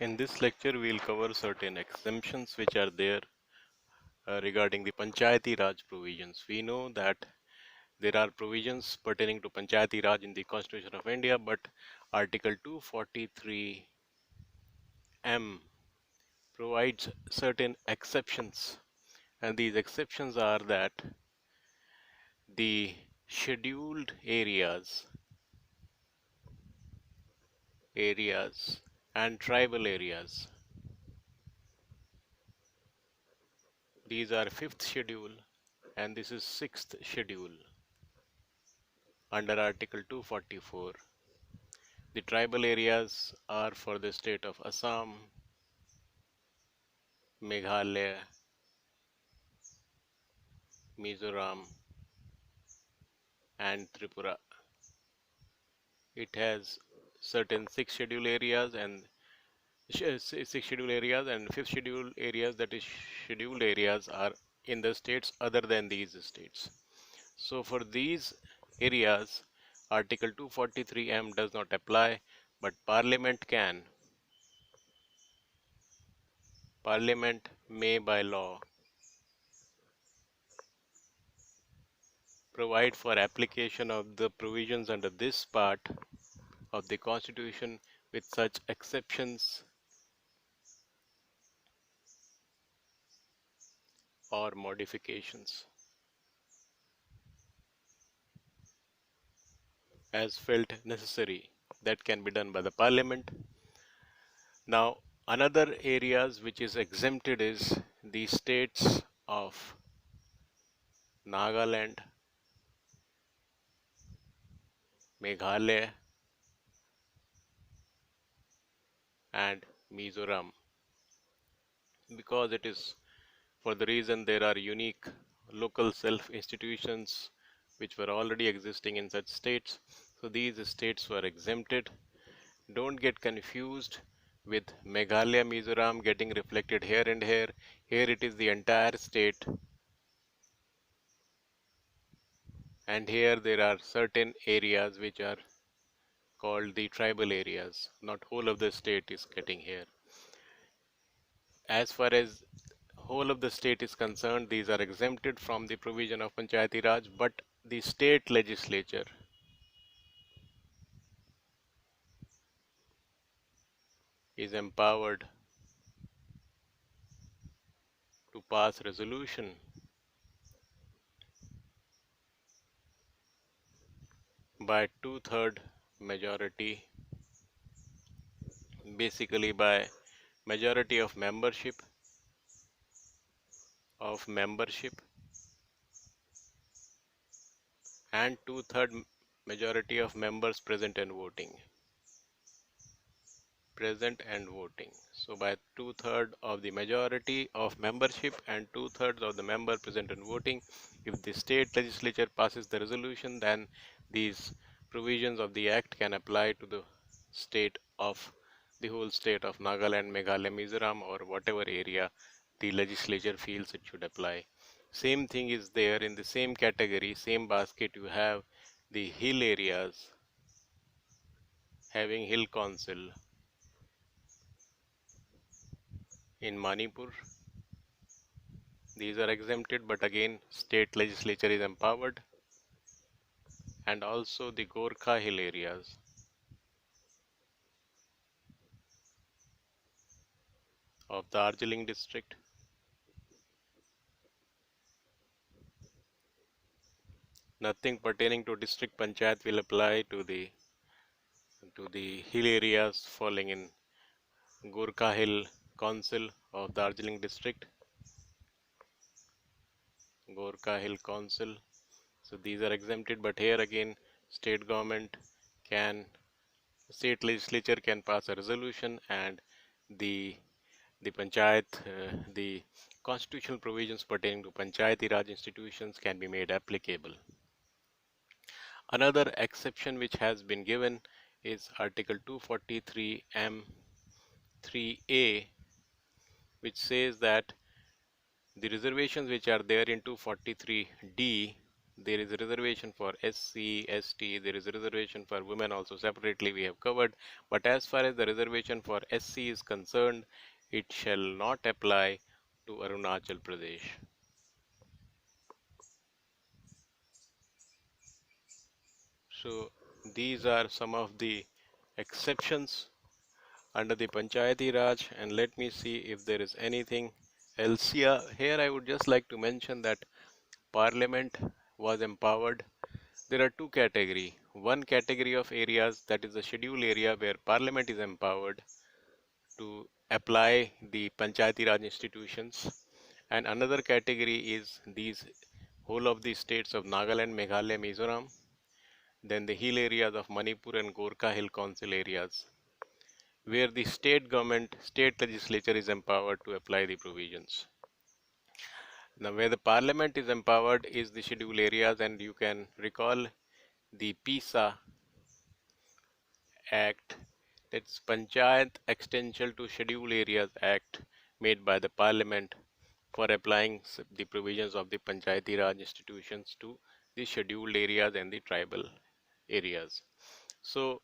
In this lecture, we'll cover certain exemptions which are there regarding the Panchayati Raj provisions. We know that there are provisions pertaining to Panchayati Raj in the Constitution of India, but Article 243M provides certain exceptions, and these exceptions are that the scheduled areas and tribal areas. These are fifth schedule and this is sixth schedule under Article 244. The tribal areas are for the state of Assam, Meghalaya, Mizoram, and Tripura. It has certain six schedule areas and fifth schedule areas, that is scheduled areas, are in the states other than these states. So for these areas, Article 243M does not apply, but Parliament may by law provide for application of the provisions under this part of the Constitution with such exceptions or modifications as felt necessary. That can be done by the Parliament. Now, another areas which is exempted is the states of Nagaland, Meghalaya, and Mizoram, because it is for the reason there are unique local self institutions which were already existing in such states. So these states were exempted. Don't get confused with Meghalaya, Mizoram getting reflected here and here. Here it is the entire state, and here there are certain areas which are called the tribal areas. Not whole of the state is getting here. As far as whole of the state is concerned, these are exempted from the provision of Panchayati Raj, but the state legislature is empowered to pass resolution by two-third majority, basically by majority of membership and two-third majority of members present and voting. So by two-third of the majority of membership and two-thirds of the member present and voting, if the state legislature passes the resolution, then these provisions of the act can apply to the whole state of Nagaland, Meghalaya, Mizoram, or whatever area the legislature feels it should apply. Same thing is there in the same category, same basket. You have the hill areas having hill council in Manipur. These are exempted, but again state legislature is empowered. And also the Gorkha hill areas of Darjeeling district. Nothing pertaining to district panchayat will apply to the hill areas falling in Gorkha Hill Council of Darjeeling district. Gorkha Hill Council. So these are exempted, but here again state legislature can pass a resolution, and the panchayat, the constitutional provisions pertaining to Panchayati Raj institutions can be made applicable. Another exception which has been given is Article 243M3A, which says that the reservations which are there in 243D There is a reservation for SC, ST, there is a reservation for women also separately we have covered. But as far as the reservation for SC is concerned, it shall not apply to Arunachal Pradesh. So these are some of the exceptions under the Panchayati Raj, and let me see if there is anything else. Here I would just like to mention that Parliament was empowered. There are two categories. One category of areas, that is the scheduled area where Parliament is empowered to apply the Panchayati Raj institutions, and another category is these whole of the states of Nagaland, Meghalaya, Mizoram, then the hill areas of Manipur and Gorkha Hill Council areas, where the state government, state legislature is empowered to apply the provisions. Now, where the parliament is empowered is the scheduled areas, and you can recall the PISA Act, that's Panchayat Extension to Scheduled Areas Act, made by the Parliament for applying the provisions of the Panchayati Raj institutions to the scheduled areas and the tribal areas. So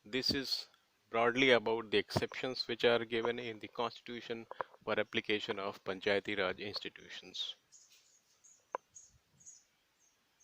this is broadly about the exceptions which are given in the Constitution for application of Panchayati Raj institutions.